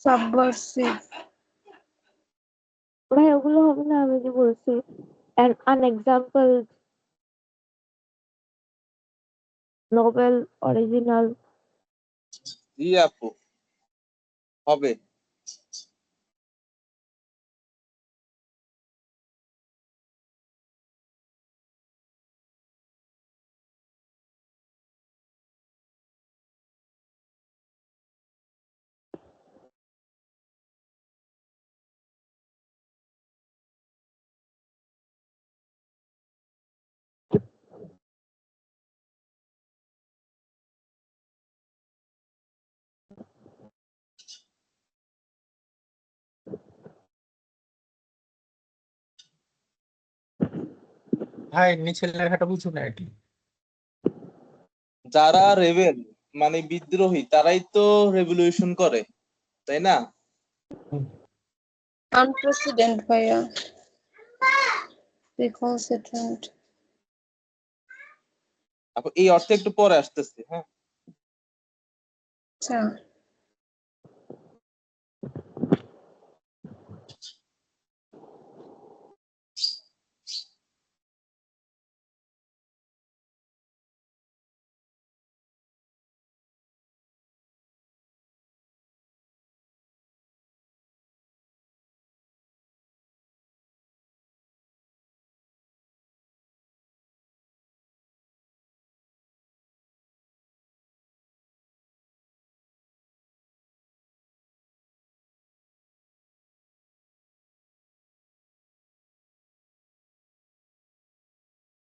Subversive. ভাই ওগুলো হবে না, আমি যে বলছি an example নোবেল অরিজিনাল। জি আপু, হবে। ভাই নিচের লেখাটা বুঝো না এটি। যারা রেবেল মানে বিদ্রোহী তারাই তো রেভলিউশন করে, তাই না? আনপ্রেসিডেন্ট ভাইয়া, রিকনসিডেন্ট। আপু এই অর্থে একটু পরে আসতেছি, হ্যাঁ। আচ্ছা,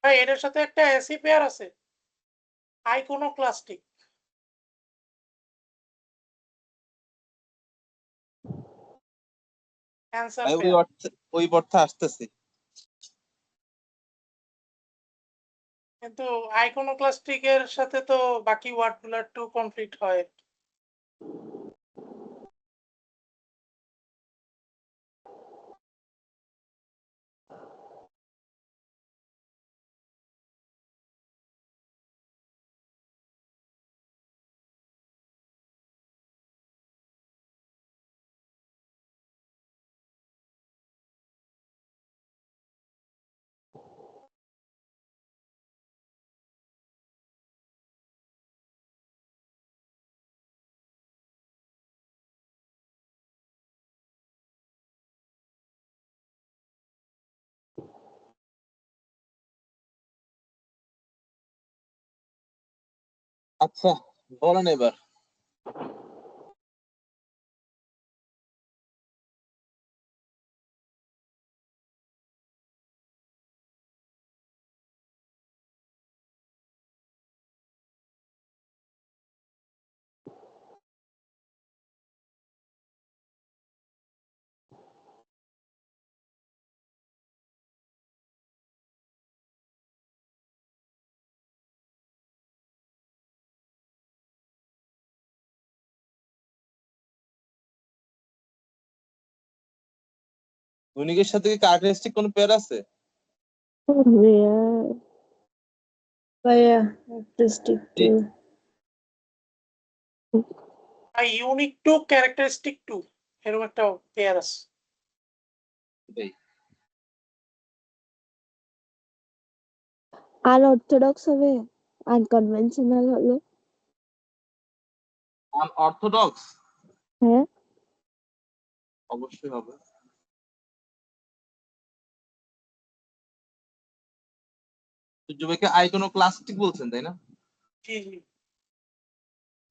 ভাই এটার সাথে একটা এসি পেয়ার আছে, আইকোনোক্লাস্টিক। অ্যানসার ভাই ওই পেয়ার। অর্থে আসতেছি। কিন্তু আইকোনোক্লাস্টিকের সাথে তো বাকি ওয়ার্ডগুলো একটু কমপ্লিট হয়। আচ্ছা বলেন এবার। দৈনিকের সাথে কি ক্যারেক্টারিস্টিক কোনো পেয়ার আছে? ভাইয়া artistic two. R unique to, characteristic two, এরকম একটা পেয়ার আছে। আনঅর্থোডক্স হবে, আনকনভেনশনাল হলো। অর্থোডক্স হ্যাঁ, অবশ্যই হবে। সূর্য ভাইকে আইকোনোক্লাস্টিক বলছেন, তাই না? জি জি,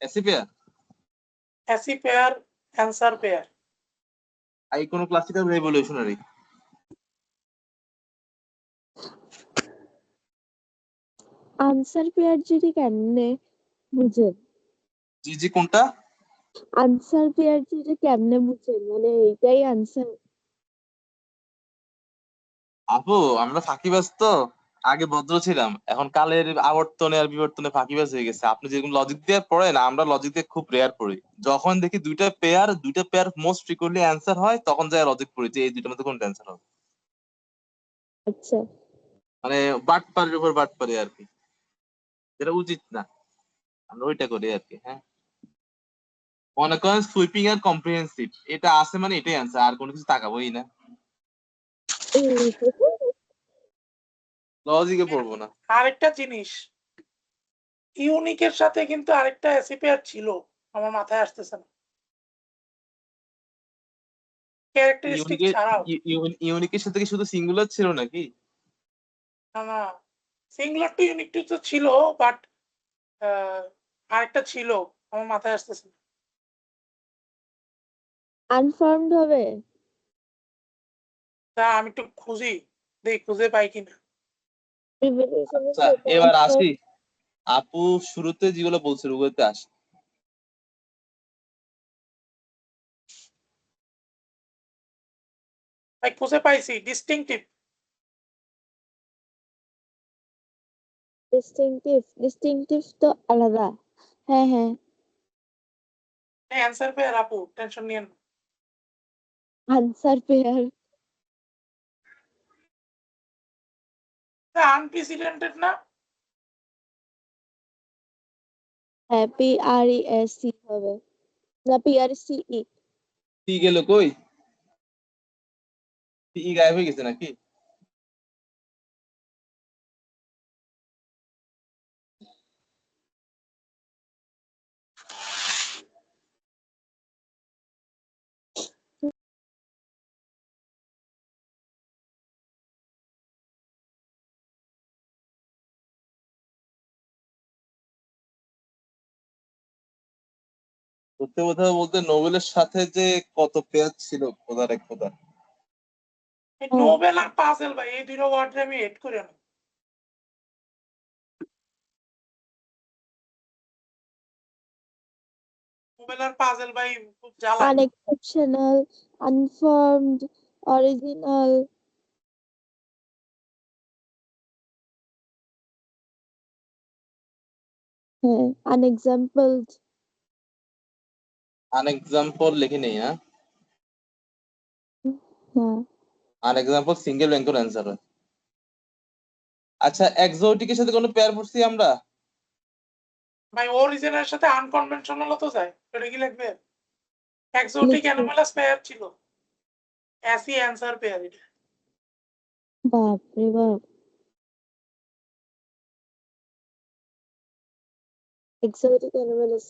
AC pair, AC pair, answer pair. Iconoclastic আর রেভলিউশনারি। আনসার পেয়ার যদি কেমনে বুঝেন? জি জি, কোনটা? আনসার পেয়ার যদি কেমনে বুঝেন, মানে এইটাই আনসার? আপু আমরা ফাঁকিবাজ তো, আগে ভদ্র ছিলাম, এখন কালের আবর্তনে আর বিবর্তনে ফাঁকিবাজ হয়ে গেছে। আপনি যেরকম লজিক দিয়ে পড়েন, আমরা লজিক দিয়ে খুব রেয়ার পড়ি। যখন দেখি দুইটা পেয়ার মোস্ট ফ্রিকোয়েন্টলি অ্যান্সার হয়, তখন যায় লজিক পড়ি যে এই দুইটার মধ্যে কোনটা অ্যান্সার হবে। আচ্ছা, মানে বাটপারের উপর বাটপারি আর কি, যেটা উচিত না, আমরা ওইটা করি আর কি। হ্যাঁ, মনে করেন সুইপিং আর কম্প্রিহেন্সিভ, এটা আছে মানে এটাই আনসার, আর কোনো কিছু তাকাবোই না, লজিকে পড়বো না। আরেকটা জিনিস, ইউনিকের সাথে কিন্তু আরেকটা অ্যাসি পেয়ার ছিল, আমার মাথায় আসতেছে না, ক্যারেক্টারিস্টিক ইউনিকের ছাড়াও। ইউনিকের সাথে কি শুধু সিঙ্গুলার ছিল নাকি? না, সিঙ্গুলার টু ইউনিক টু তো ছিল, বাট আরেকটা ছিল, আমার মাথায় আসতেছে না। আনফার্মড হবে। তা আমি একটু খুঁজি, দেখি খুঁজে পাই কিনা। প্রিভিলেশনের আচ্ছা সাথে এবার unformed- আসি, আপু শুরুতে যেগুলো বলছিল ওগুলোতে আসি। ভাই খুঁজে পাইছি, ডিস্টিংটিভ। ডিস্টিংটিভ তো আলাদা। হ্যাঁ হ্যাঁ, অ্যান্সার পেয়ার আপু, টেনশন নিয়েন না। Answer pair. আনপ্রেসিডেন্টেড না? হ্যাঁ, PRESC হবে, না PRCE। পি গেল কই? পি গায়েব হয়ে গেছে নাকি? সত্যি কথা বলতে নোবেলের সাথে যে কত পেয়ার ছিল খোদার এক খোদা। নোবেল আর পাজেল ভাই, এই দুটো ওয়ার্ড আমি এড করি না। নোবেল আর পাজেল ভাই খুব জ্বালা। আনএক্সেপশনাল, আনফর্মড, অরিজিনাল। হ্যাঁ, আনএক্সাম্পলড। আনএক্সাম্পল লিখে নেই, হ্যাঁ হ্যাঁ, আনএক্সাম্পল সিঙ্গেল ব্যাংকের অ্যান্সার হয়। আচ্ছা এক্সোটিকের সাথে কোনো পেয়ার পড়ছি আমরা? ভাই অরিজিনের সাথে আনকনভেনশনাল তো যায়, এটা কি লিখবে? এক্সোটিক লিখছি। অ্যানোমালাস পেয়ার ছিল, অ্যাসি অ্যান্সার পেয়ার এটা। বাপরে বাপ, এক্সোটিক অ্যানোমালাস।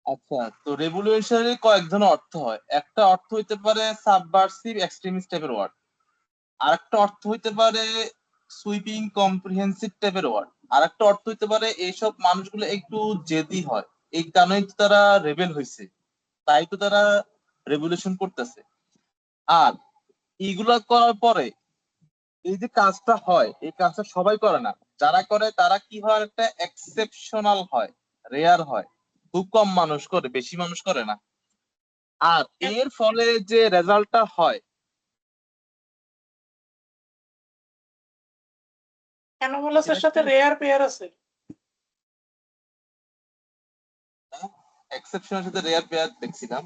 আচ্ছা তো রেভলিউশনারি কয়েক ধরনের অর্থ হয়, একটা অর্থ হইতে পারে সাবভার্সিভ এক্সট্রিমিস্ট টাইপের ওয়ার্ড, আর একটা অর্থ হইতে পারে সুইপিং কম্প্রিহেন্সিভ টাইপের ওয়ার্ড, আর একটা অর্থ হইতে পারে এইসব মানুষগুলো একটু জেদি হয়, এই কারণেই তো তারা রেবেল হয়েছে, তাই তো তারা রেভলিউশন করতেছে। আর এইগুলা করার পরে এই যে কাজটা হয়, এই কাজটা সবাই করে না, যারা করে তারা কি হয়, একটা এক্সেপশনাল হয়, রেয়ার হয়, খুব কম মানুষ করে, বেশি মানুষ করে না। আর এর ফলে যে রেজাল্টটা হয়, অ্যানোমালাসের এটা সাথে কি রেয়ার পেয়ার আছে। এক্সেপশনের সাথে রেয়ার পেয়ার দেখছিলাম।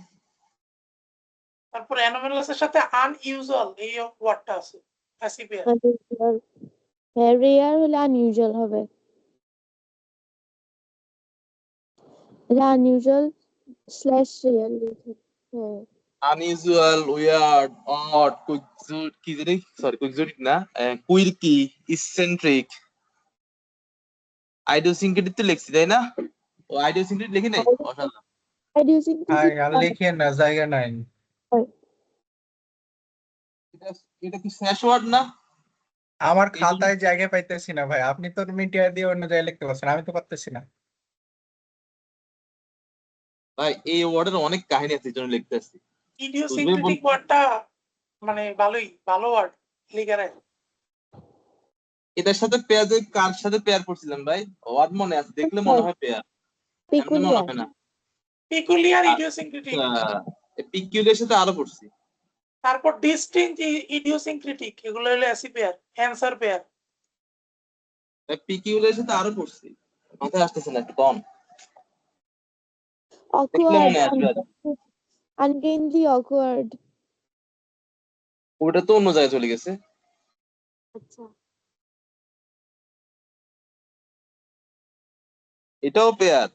তারপর অ্যানোমালাসের সাথে আনইউজুয়াল এই ওয়ার্ডটা আছে, অ্যাসি পেয়ার। আনইউজুয়াল। হ্যাঁ, রেয়ার হলে আনইউজুয়াল হবে। এটা আনইউজুয়াল স্ল্যাশ রেয়ার লিখে। হ্যাঁ, আনইউজুয়াল, উইয়ার্ড, অড, কি জানি, সরি কুইক্সোটিক না, কুইরকি, ইসেন্ট্রিক, আইডিওসিনক্রেটিক তো লিখছি তাই না? ও আইডিওসিনক্রেটিক লিখি নাই, অসাধারণ। আইডিওসিং ভাই আর লিখিয়েন না, জায়গা নাই। এটা এটা কি শেষ ওয়ার্ড না? আমার এই জন্য খাতায় জায়গা পাইতেছি না ভাই, আপনি তো মিডিয়া দিয়ে অন্য জায়গায় লিখতে পারছেন, আমি তো পারতেছি না। ভাই এই ওয়ার্ডের অনেক কাহিনী আছে, এই জন্য লিখতে আসছি। ইডিওসিনক্রেটিক ওয়ার্ডটা মানে ভালোই, ভালো ওয়ার্ড লিখে রাখ। এটার সাথে পেয়ার, কার সাথে পেয়ার করছিলাম ভাই, ওয়ার্ড মনে আছে, দেখলে মনে হয় পেয়ার, এমনি মনে পিকুলিয়ার। হয় না। পিকুলিয়ার ইডিওসিনক্রেটিক, পিকিউলের সাথে আরো পড়ছি। তারপর ডিস্টিংক্ট ইডিওসিনক্রেটিক, এগুলো হলো অ্যাসি পেয়ার, অ্যান্সার পেয়ার। পিকিউলের সাথে আরো পড়ছি, মাথায় আসতেছে না একটু কম, দেখলে অকওয়ার্ড, মনে আসবে আর। আনগেইনলি অকওয়ার্ড। ওটা তো অন্য জায়গায় চলে গেছে। আচ্ছা, এটাও pair.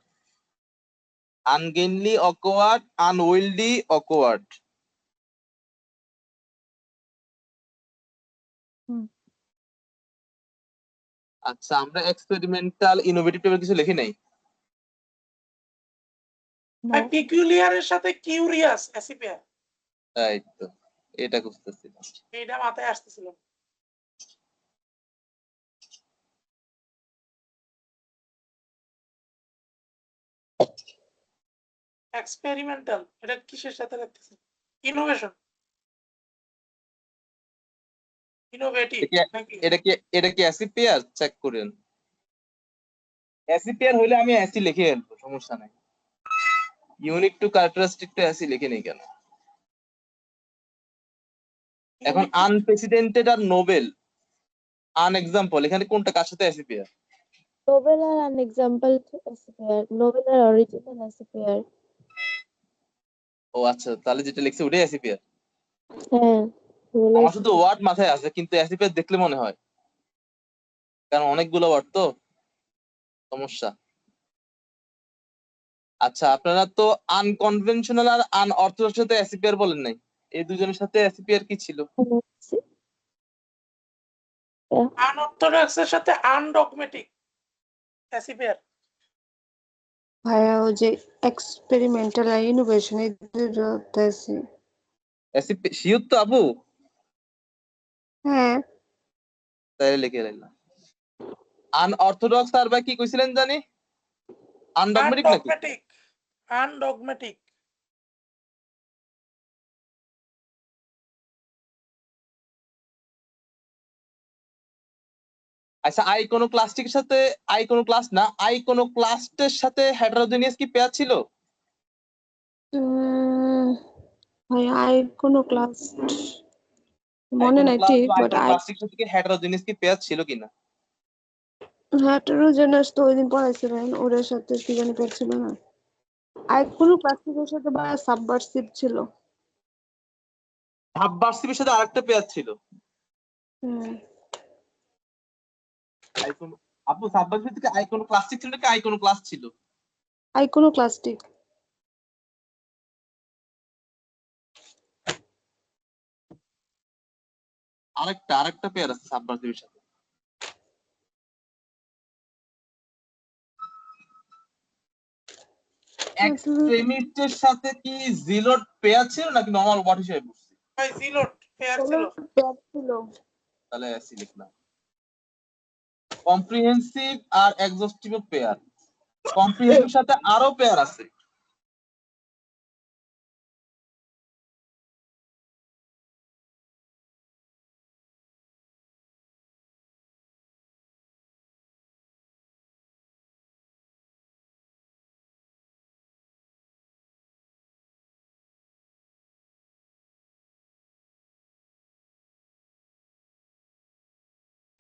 Ungainly awkward, unwieldy awkward. হুম। আচ্ছা, আমরা এক্সপেরিমেন্টাল ইনোভেটিভ টাইপের কিছু লিখি নাই? না পিকুলিয়ারের সাথে কিউরিয়াস এসি পেয়ার, তাই তো, এটা খুঁজতেছি। এটা মাথায় আসতেছিল। এক্সপেরিমেন্টাল, এটা কিসের সাথে রাখতেছে? ইনোভেশন, ইনোভেটিভ নাকি? এটা কি অ্যাসি পেয়ার? চেক করেন। অ্যাসি পেয়ার হইলে আমি অ্যাসি লিখে ফেলবো, সমস্যা নাই। ইউনিক টু ক্যারেক্টারিস্টিক টু অ্যাসি লিখে নেই কেন? এখন আনপ্রেসিডেন্টেড আর নোবেল, আনএক্সাম্পল, এখানে কোনটা কার সাথে অ্যাসি পেয়ার? নোবেল আর an example AC pair, noble আর অরিজিনাল এসি পেয়ার। ও আচ্ছা, তাহলে যেটা লিখছে ওটাই অ্যাসি পেয়ার। হ্যাঁ আমার শুধু ওয়ার্ড মাথায় আছে, কিন্তু অ্যাসি পেয়ার দেখলে মনে হয়, কারণ অনেকগুলো ওয়ার্ড তো, সমস্যা। আচ্ছা, আপনারা তো আনকনভেনশনাল আর আনঅর্থোডক্স সাথে অ্যাসি পেয়ার বলেন নাই, এই দুজনের সাথে অ্যাসি পেয়ার কি ছিল? আনঅর্থোডক্সের সাথে আনডগমেটিক এসি পেয়ার। ভাইয়া ওই যে এক্সপেরিমেন্টাল আর ইনোভেশন এই দুটো আছে। অ্যাসি শিওর তো আপু? হ্যাঁ তাই লিখে রাখলাম। আনঅর্থোডক্স আর ভাই কি কইছিলেন জানি? আনডগমেটিক নাকি? আনডগমেটিক, আনডগমেটিক। আচ্ছা, আইকোনোক্লাস্টিকের সাথে, আইকোনোক্লাস্ট না, আইকোনোক্লাস্টের সাথে হেটারোজেনিয়াস কি পেয়ার ছিল? ভাইয়া কোনো ক্লাস মনে নাই ঠিক, বাট আইকোনোক্লাস্টের সাথে কি হেটারোজেনিয়াস কি পেয়ার ছিল কিনা? হেটেরোজেনাস তো ওইদিন পড়াইছিলেন, ওদের সাথে কি জানি পেয়েছিল না। কোনো ক্লাসিকের সাথে বা সাবভার্সিভ ছিল। সাবভার্সিভের সাথে আরেকটা পেয়ার ছিল। হুম আইকোনো, আপু সাবভার্সিভ থেকে আইকোনোক্লাস্টিক ছিল নাকি আইকোনোক্লাস্ট ছিল? আইকোনোক্লাস্টিক। আরেকটা পেয়ার আছে সাবভার্সিভের সাথে। এক্সট্রিমিস্টের সাথে কি জিলোট পেয়ার ছিল নাকি নরমাল ওয়ার্ড হিসেবে বুঝছি? ভাই জিলোট পেয়ার ছিল। ছিল। তাহলে অ্যাসি লিখলাম। কম্প্রিহেনসিভ আর এক্সহস্টিভ পেয়ার। কম্প্রিহেনসিভ সাথে আরো পেয়ার আছে।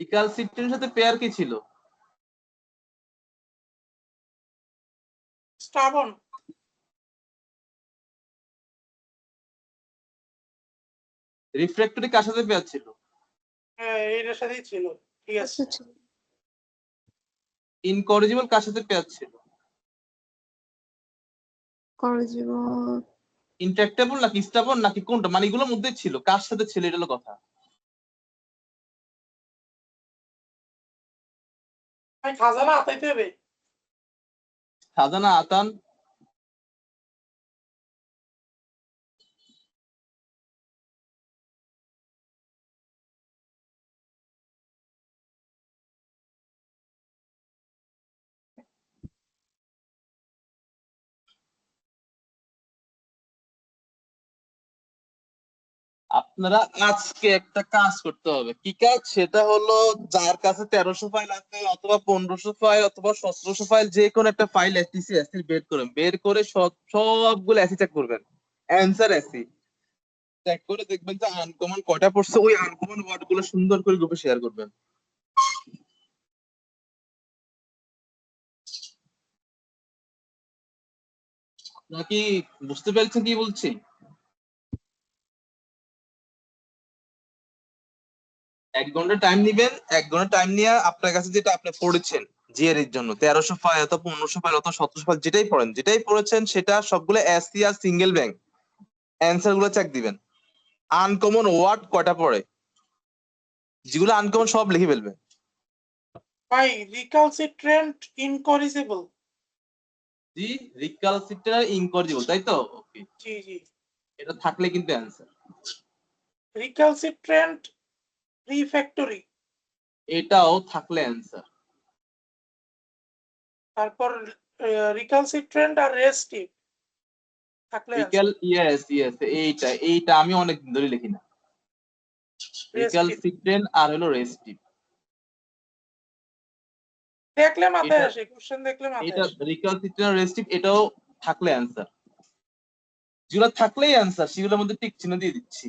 রিকালসিট্রেন্টের সাথে পেয়ার কি ছিল? স্টাবন। রিফ্র্যাক্টরি কার সাথে পেয়ার ছিল? এটার সাথেই ছিল, ঠিক আছে। ইনকরিজিবল কার সাথে পেয়ার ছিল? করিজিবল ইন্ট্রাক্টেবল নাকি স্টাবন নাকি কোনটা, মানে এগুলোর মধ্যে ছিল, কার সাথে ছিল এটা হলো কথা। ভাই খাজানা আতাইতে হবে। খাজানা আতান। আপনারা আজকে একটা কাজ করতে হবে। কি কাজ? সেটা হলো, যার কাছে 1300 ফাইল আছে অথবা 1500 ফাইল অথবা 1700 ফাইল, যে কোনো একটা ফাইল এসটিসি এসি বের করেন, বের করে সবগুলো এসি চেক করবেন, অ্যান্সার এসি চেক করে দেখবেন যে আনকমন কয়টা পড়ছে, ওই আনকমন ওয়ার্ড গুলো সুন্দর করে গ্রুপে শেয়ার করবেন। নাকি বুঝতে পেরেছেন কি বলছি? 1 ঘন্টা টাইম নিবেন, 1 ঘন্টা টাইম নিয়ে আপনার কাছে যেটা আপনি পড়েছেন জিআর এর জন্য 1300 ফাইল অথবা 1500 ফাইল অথবা 1700 ফাইল যেটাই পড়েছেন সেটা সবগুলো এসসি আর সিঙ্গেল ব্যাংক অ্যান্সার গুলো চেক দিবেন। আনকমন ওয়ার্ড কয়টা পড়ে, যেগুলো আনকমন সব লিখে ফেলবেন। ভাই রিকালসিট্রেন্ট ইনকরিজিবল। জি, রিকালসিট্রেন্ট ইনকরিজিবল, তাই তো? ওকে, জি জি। এটা থাকলে কিন্তু অ্যান্সার। রিকালসিট্রেন্ট রিফ্যাক্টরি, এটাও থাকলে অ্যান্সার। তারপর রিকালসিট্রেন্ট আর রেস্টিভ থাকলে ইয়েস এইটা আমি অনেকদিন ধরে লিখি না। রিকালসিট্রেন্ট আর হলো রেস্টিভ, দেখলে মাথায় এটা আসে, কোশ্চেন দেখলে মাথায় এটা আসে। রিকালসিট্রেন্ট রেস্টিভ এটাও থাকলে অ্যান্সার। যেগুলো থাকলেই অ্যান্সার সেগুলোর মধ্যে টিক চিহ্ন দিয়ে দিচ্ছি।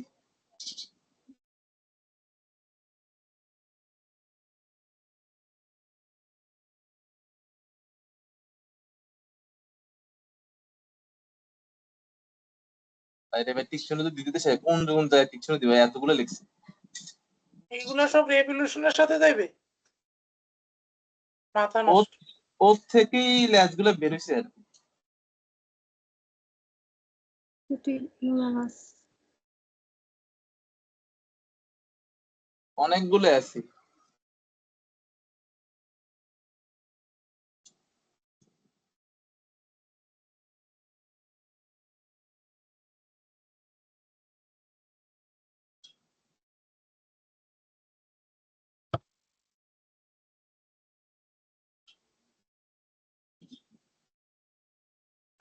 তাই এবার টিক চিহ্ন যদি দিতে চাই কোন কোন জায়গায় টিক চিহ্ন দিবে, এতগুলো লিখছি। এইগুলো সব রেভলিউশনের সাথে যাইবে, মাথা ও নষ্ট। ওর থেকেই ল্যাচগুলো বেরোছে আর কি। ছুটি নামাজ। অনেকগুলো আছে।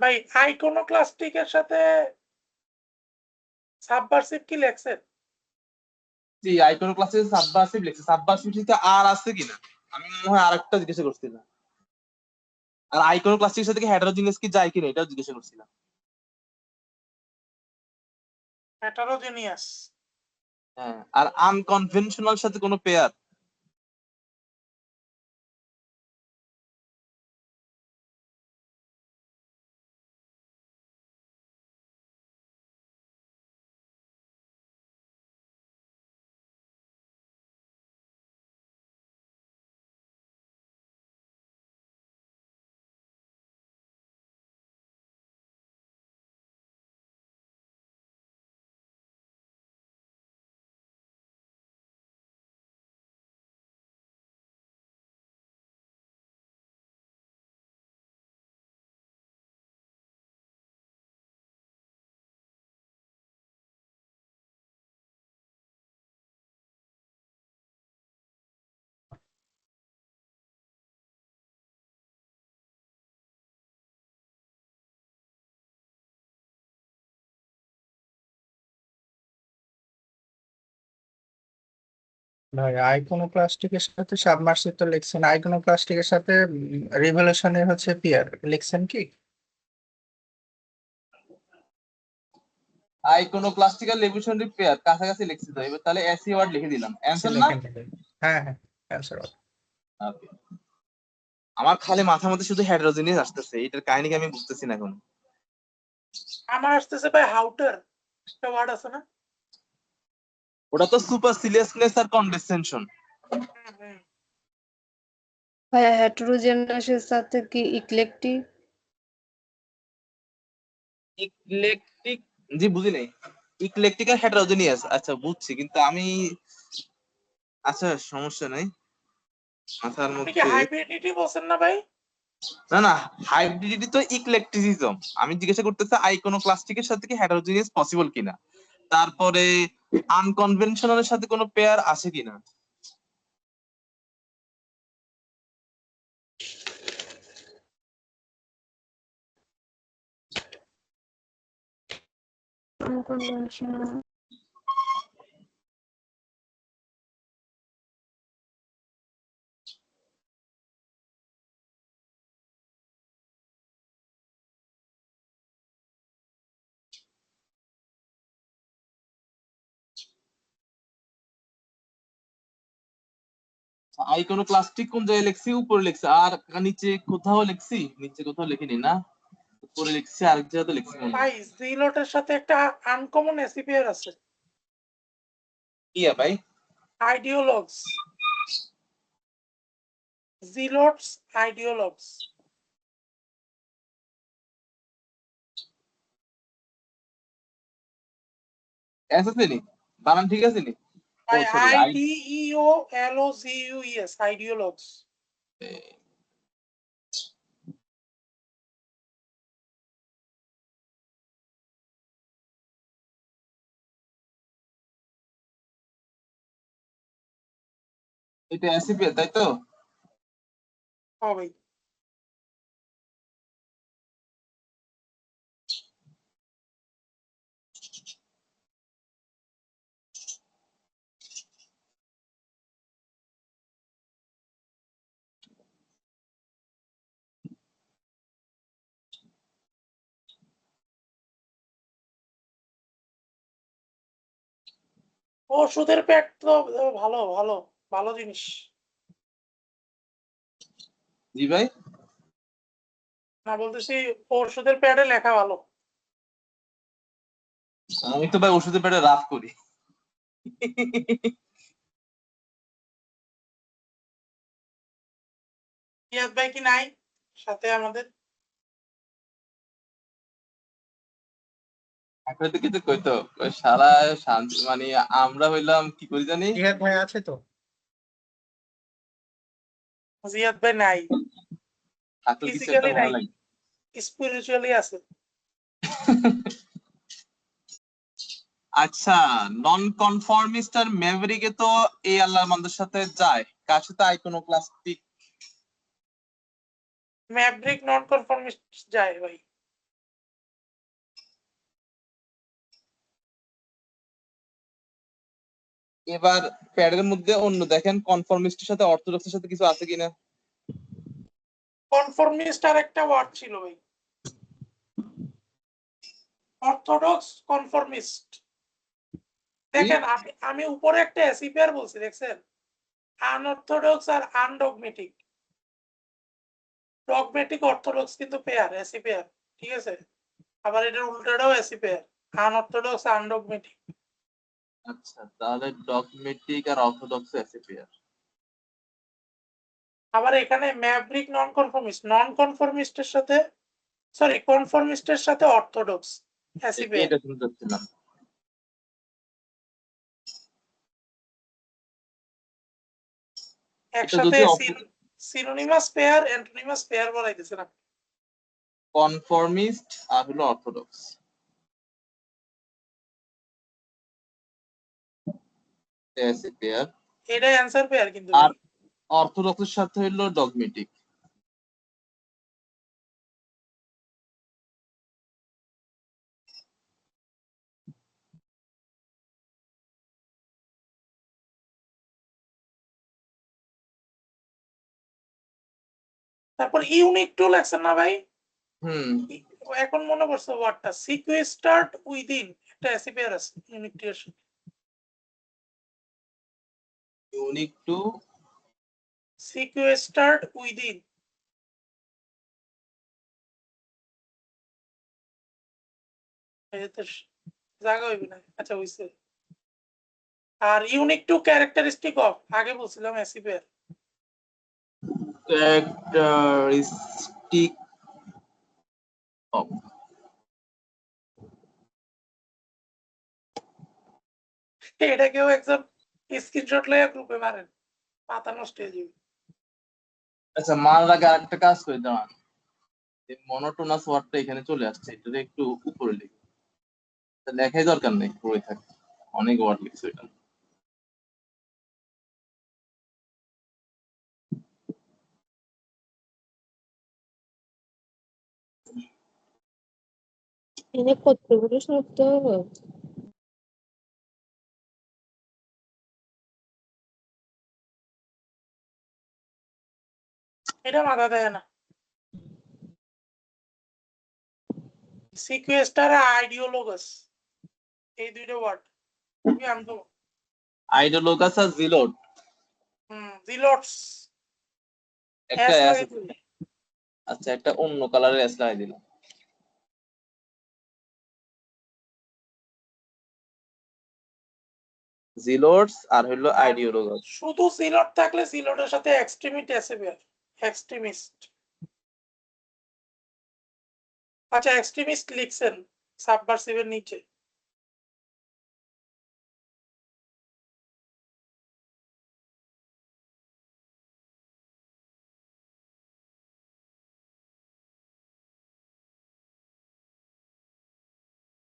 ভাই আইকোনোক্লাস্টিকের সাথে সাবভার্সিভ কি লেখছেন? জি, আইকনোক্লাস্টিক সাবভার্সিভ লিখছে। সাবভার্সিভ থেকে আর আছে কিনা আমি মনে হয় আরেকটা জিজ্ঞাসা করছিলাম। আর আইকনোক্লাস্টিকের সাথে কি হেটারোজিনিয়াস কি যায় কিনা এটাও জিজ্ঞাসা করছিলাম। হেটারোজেনিয়াস। হ্যাঁ, আর আনকনভেনশনাল সাথে কোনো পেয়ার? ভাই আইকনোক্লাস্টিকের সাথে সাবমার্সিভ তো লিখছেন, আইকনোক্লাস্টিকের সাথে রিভলিউশনের হচ্ছে পিয়ার লিখছেন কি? আইকনোক্লাস্টিক আর লেভিশনারি পেয়ার কাছাকাছি লিখছি তো, এবার তাহলে এসি ওয়ার্ড লিখে দিলাম অ্যান্সার না। লিখেন লিখেন। হ্যাঁ হ্যাঁ, অ্যান্সার। Okay. আমার খালি মাথার মধ্যে শুধু হেটারোজিনিয়াস আসতেছে, এটার কাহিনী কি আমি বুঝতেছি না এখন। আমার আসতেছে ভাই হাউটার, একটা ওয়ার্ড আছে না? ওটা তো সুপারসিলিয়াসনেস আর কনডেনসেশন। ভাই হেটেরোজেনাসের সাথে কি ইক্লেকটিক? ইক্লেকটিক, জি বুঝি নাই। ইক্লেকটিক আর হেটারোজিনিয়াস, আচ্ছা বুঝছি, কিন্তু আমি আচ্ছা সমস্যা নাই মাথার আপনি কি মধ্যে। হাইব্রিডিটি বলছেন না ভাই? না না, হাইব্রিডিটি তো ইক্লেকটিসিজম। আমি জিজ্ঞাসা করতেছি আইকনোক্লাস্টিকের সাথে কি হেটারোজিনিয়াস পসিবল কিনা, তারপরে আনকনভেনশনালের সাথে কোনো পেয়ার আছে কিনা। আনকনভেনশনাল। আইকনোক্লাস্টিক কোন জায়গায় লিখছি? উপরে লিখছি, আর নিচে কোথাও লিখছি? নিচে কোথাও লিখিনি না, উপরে লিখছি, আরেক জায়গাতে লিখছি মনে হয়। ভাই জিলোটের সাথে একটা আনকমন এসিপিআর আছে, কি ভাই? আইডিওলগস। জিলোটস আইডিওলগস। আছে নি বানান ঠিক আছে নি? ও সরি, IDEOLOGUES আইডিওলগস। এটা এসিপি তাই তো? হবে। ওষুধের প্যাক তো ভালো ভালো ভালো জিনিস। জি ভাই, না বলতেছি ওষুধের প্যাডে লেখা ভালো। আমি তো ভাই ওষুধের পেটে রাফ করি। ইয়াদ ভাই কি নাই সাথে আমাদের? আপনাদের কিছু কইতো ওই সারা শান্তি মানে আমরা হইলাম কি করি জানি। জিহাদ ভাই আছে তো? জিয়াদ ভাই নাই, থাকলে কিছু একটা ফিজিক্যালি ভালো নাই, লাগে। স্পিরিচুয়ালি আছে। আচ্ছা, নন কনফর্মিস্ট আর ম্যাভরিকে তো এই আল্লাহর বান্দার সাথে যায়, কার সাথে আইকোনোক্লাস্টিক? ম্যাভরিক নন কনফর্মিস্ট যায় ভাই। এবার প্যাডের মধ্যে অন্য দেখেন কনফর্মিস্টের সাথে অর্থোডক্সের সাথে কিছু আছে কিনা। কনফর্মিস্ট আর একটা ওয়ার্ড ছিল ভাই, অর্থোডক্স কনফর্মিস্ট। দেখেন আমি উপরে একটা এসিপিআর বলছি দেখছেন, আনঅর্থোডক্স আর আনডগমেটিক। ডগমেটিক অর্থোডক্স কিন্তু পেয়ার, এসিপিআর, ঠিক আছে? আবার এটার উল্টাটাও এসিপিআর, আনঅর্থোডক্স আনডগমেটিক। আচ্ছা, তাহলে ডগমেটিক আর অর্থোডক্স এসিপিআর। আবার এখানে ম্যাভরিক নন কনফর্মিস্টের সাথে, সরি কনফর্মিস্টের সাথে অর্থোডক্স এসিপিআর। এটা শুনতে চাচ্ছিলাম। একসাথে যদি সিনোনিমাস পেয়ার অ্যান্টোনিমাস পেয়ার বলাইতেছে না। কনফর্মিস্ট আর হলো অর্থোডক্স, এসিপিআর। এটাই অ্যান্সার পেয়ার কিন্তু। আর অর্থোডক্সের সাথে হলো ডগমেটিক। তারপর ইউনিক টু লেখছেন না ভাই? হুম, এখন মনে করছে ওয়ার্ডটা সিকুয়েস্টার্ড উইদিন, একটা এসিপিআর আছে ইউনিক টু এর সাথে। Unique to sequestered within. জায়গা হইবে না, আচ্ছা হইছে। আর ইউনিক টু ক্যারেক্টারিস্টিক অফ, আগে বলছিলাম এসিপিআর। Characteristic of. এটা কেউ একজন স্ক্রিনশট লইয়া গ্রুপে মারেন, পাতা নষ্ট হয়ে যাবে। আচ্ছা, মার আগে আরেকটা কাজ করে দাঁড়ান, এই মনোটোনাস ওয়ার্ডটা এখানে চলে আসছে, এটা একটু উপরে লিখি, লেখাই দরকার নেই, পড়ে থাকে, অনেক ওয়ার্ড লিখছে এটা। এনে কতগুলো শব্দ? এটা মাথা দেয় না। সিকুয়েস্টার আর আইডিওলগাস, এই দুইটা ওয়ার্ড খুবই আনকমন। আইডোলোগাস আর জিলোট। জিলোটস একটা এস এস, লাগাই দিলে। আচ্ছা একটা অন্য কালারের এস লাগাই দিলাম। জিলোটস আর হইলো আইডিওলোগাস। শুধু জিলোট থাকলে জিলোটের সাথে এক্সট্রিমিটি এসিপিআর। এক্সট্রিমিস্ট। আচ্ছা, এক্সট্রিমিস্ট লিখছেন সাবভার্সিভের নিচে।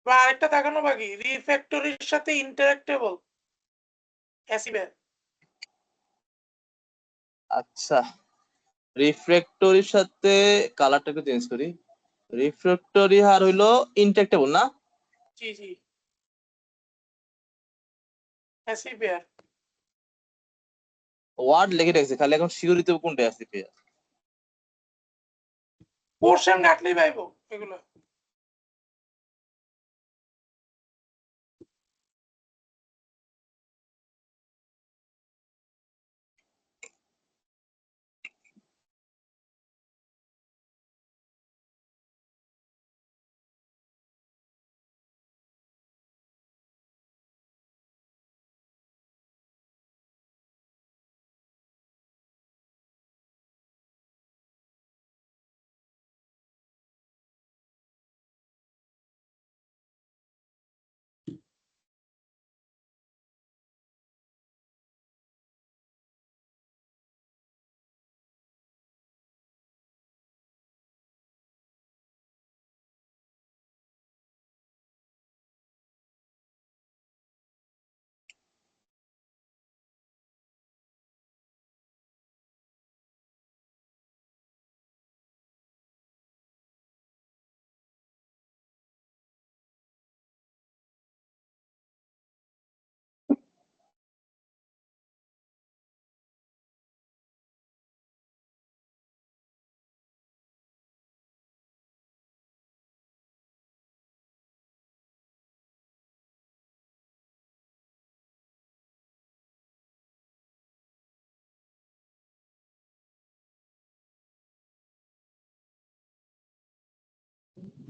বা আরেকটা দেখানো বাকি, রিফ্যাক্টরির সাথে ইন্টারঅ্যাক্টেবল অ্যাসিভের। আচ্ছা, রিফ্র্যাক্টরির সাথে কালারটা একটু চেঞ্জ করি। রিফ্র্যাক্টরি আর হইলো ইনট্রাক্টেবল না? জি জি, অ্যাসিভের। ওয়ার্ড লিখে রাখছি, খালি এখন সিওরিতে কোনটা আছে পেয়ার। পোর্শন রাখলেই পাইবো এগুলো।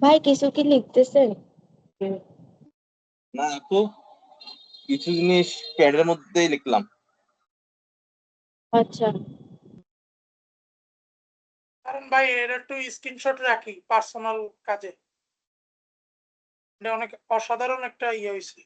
ভাই কিছু কি লিখতেছেন? না আপু, কিছু জিনিস প্যাডের মধ্যেই লিখলাম। আচ্ছা, কারণ ভাই এর একটু স্ক্রিনশট রাখি পার্সোনাল কাজে। এটা অনেক অসাধারণ একটা ইয়ে হয়েছে।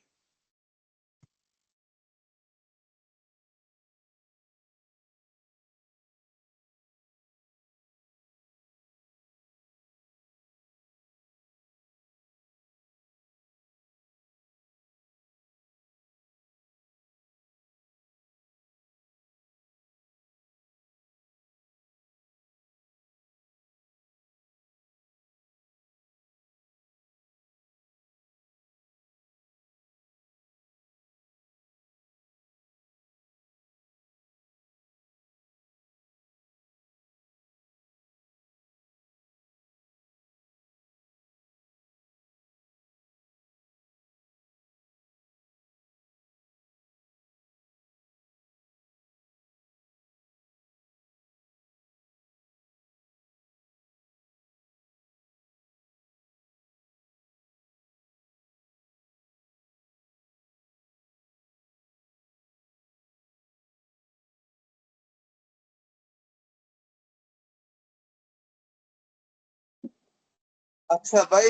আচ্ছা ভাই,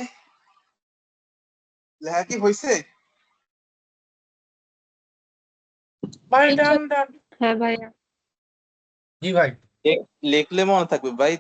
লেখা কি হয়েছে? ভাই ডান ডান। হ্যাঁ ভাইয়া। জি ভাই। লিখলে মনে থাকবে ভাই।